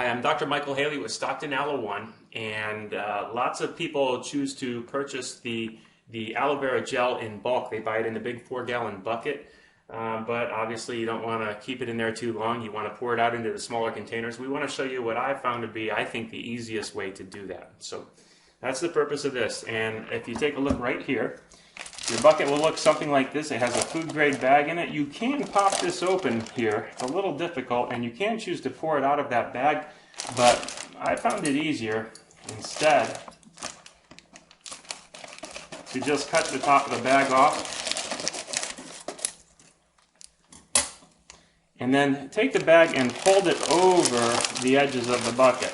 Hi, I'm Dr. Michael Haley with Stockton Aloe One, and lots of people choose to purchase the aloe-vera-gel in bulk. They buy it in a big 4-gallon bucket, but obviously you don't want to keep it in there too long. You want to pour it out into the smaller containers. We want to show you what I found to be, I think, the easiest way to do that. So that's the purpose of this. And if you take a look right here, your bucket will look something like this. It has a food-grade bag in it. You can pop this open here. It's a little difficult, and you can choose to pour it out of that bag, but I found it easier instead to just cut the top of the bag off and then take the bag and fold it over the edges of the bucket.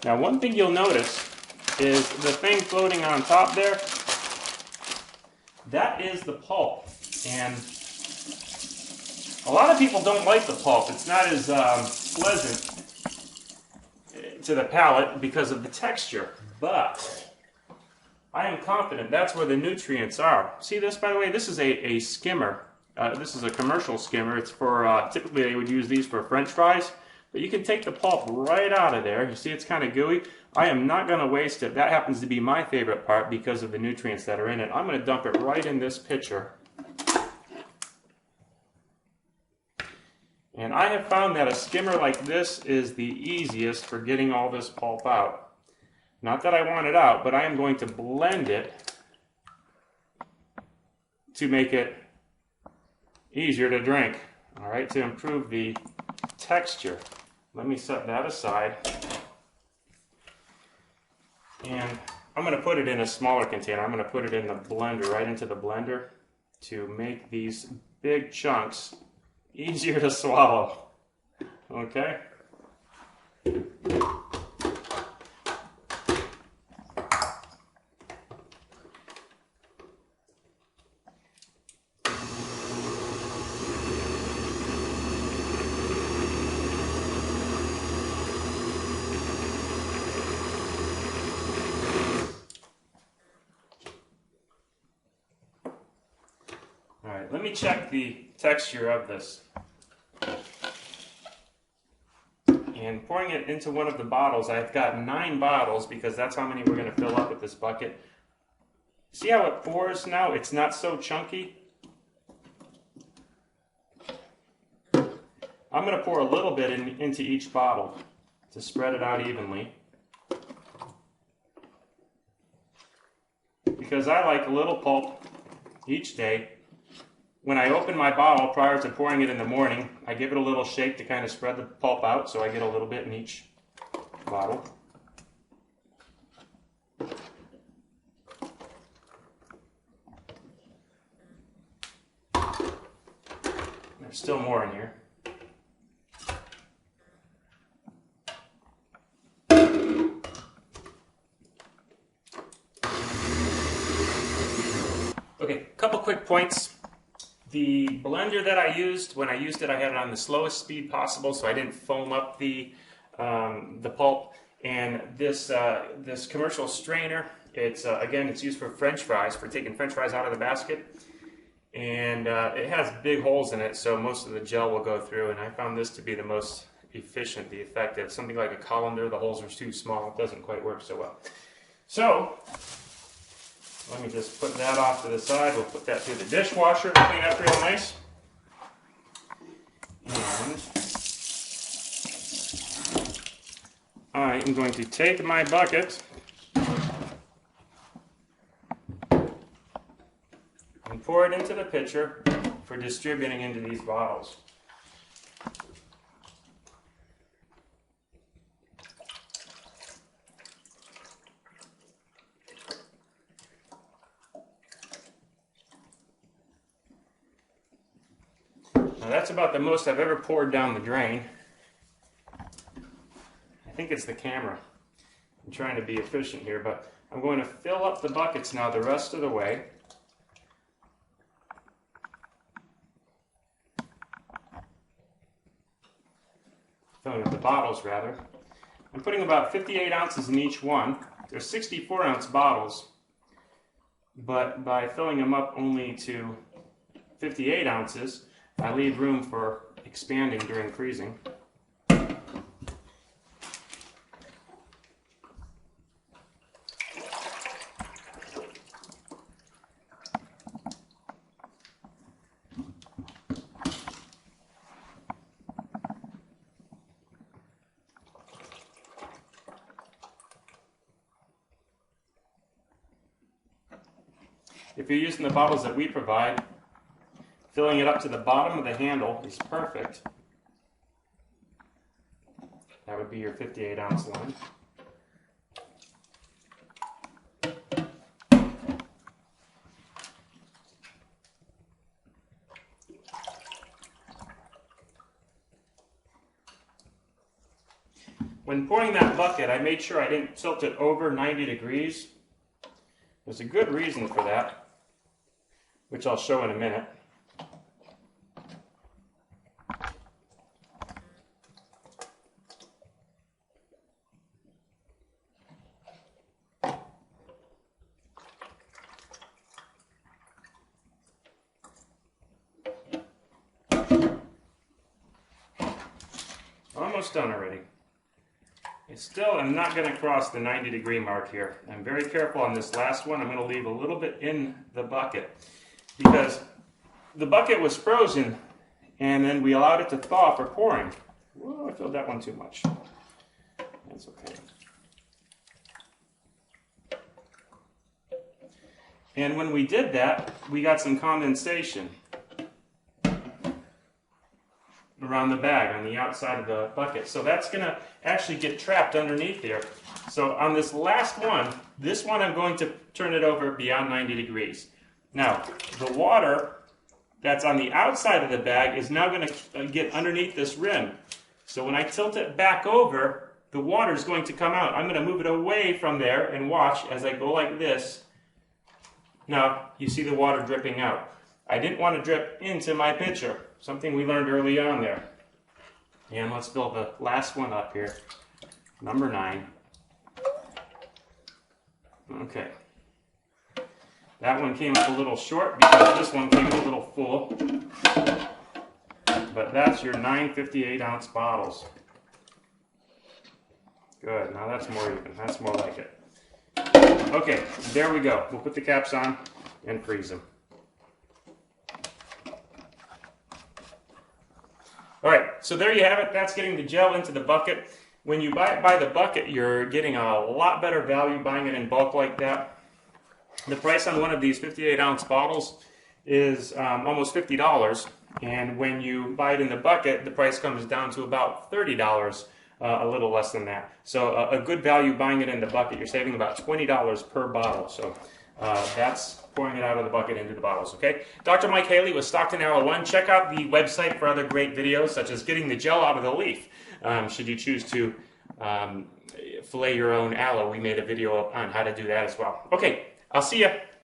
Now, one thing you'll notice is the thing floating on top there, that is the pulp. And a lot of people don't like the pulp. It's not as pleasant to the palate because of the texture. But I am confident that's where the nutrients are. See this, by the way? This is a skimmer. This is a commercial skimmer. It's for, typically they would use these for French fries. But you can take the pulp right out of there. You see it's kind of gooey. I am not going to waste it. That happens to be my favorite part because of the nutrients that are in it. I'm going to dump it right in this pitcher. And I have found that a skimmer like this is the easiest for getting all this pulp out. Not that I want it out, but I am going to blend it to make it easier to drink. All right, to improve the texture. Let me set that aside. And I'm going to put it in a smaller container. I'm going to put it in the blender, right into the blender, to make these big chunks easier to swallow. Okay? Alright, let me check the texture of this. And pouring it into one of the bottles, I've got 9 bottles because that's how many we're going to fill up with this bucket. See how it pours now? It's not so chunky. I'm going to pour a little bit into each bottle to spread it out evenly. Because I like a little pulp each day. When I open my bottle prior to pouring it in the morning, I give it a little shake to kind of spread the pulp out, so I get a little bit in each bottle. There's still more in here. Okay, couple quick points. The blender that I used, when I used it, I had it on the slowest speed possible, so I didn't foam up the pulp. And this this commercial strainer, it's again, it's used for French fries, for taking French fries out of the basket. And it has big holes in it, so most of the gel will go through. And I found this to be the most efficient, the effective. Something like a colander, the holes are too small; it doesn't quite work so well. So let me just put that off to the side. We'll put that through the dishwasher to clean up real nice. And I am going to take my bucket and pour it into the pitcher for distributing into these bottles. Now that's about the most I've ever poured down the drain. I think it's the camera. I'm trying to be efficient here, but I'm going to fill up the buckets now the rest of the way. Filling up the bottles, rather. I'm putting about 58 ounces in each one. They're 64-ounce bottles, but by filling them up only to 58 ounces, I leave room for expanding during freezing. If you're using the bottles that we provide, filling it up to the bottom of the handle is perfect. That would be your 58 ounce line. When pouring that bucket, I made sure I didn't tilt it over 90 degrees. There's a good reason for that, which I'll show in a minute. Almost done already. I still am not going to cross the 90 degree mark here. I'm very careful on this last one. I'm going to leave a little bit in the bucket because the bucket was frozen and then we allowed it to thaw for pouring. Whoa, I filled that one too much. That's okay. And when we did that, we got some condensation around the bag on the outside of the bucket. So that's going to actually get trapped underneath there. So on this last one, this one I'm going to turn it over beyond 90 degrees. Now, the water that's on the outside of the bag is now going to get underneath this rim. So when I tilt it back over, the water is going to come out. I'm going to move it away from there and watch as I go like this. Now, you see the water dripping out. I didn't want to drip into my pitcher, something we learned early on there. And let's fill the last one up here, number 9. Okay. That one came up a little short because this one came a little full. But that's your 9 58-ounce bottles. Good, now that's more even, that's more like it. Okay, there we go. We'll put the caps on and freeze them. All right, so there you have it. That's getting the gel into the bucket. When you buy it by the bucket, you're getting a lot better value buying it in bulk like that. The price on one of these 58-ounce bottles is almost $50, and when you buy it in the bucket, the price comes down to about $30, a little less than that. So a good value buying it in the bucket. You're saving about $20 per bottle. So that's pouring it out of the bucket into the bottles, okay? Dr. Mike Haley with Stockton Aloe 1. Check out the website for other great videos, such as getting the gel out of the leaf. Should you choose to fillet your own aloe, we made a video on how to do that as well. Okay, I'll see ya.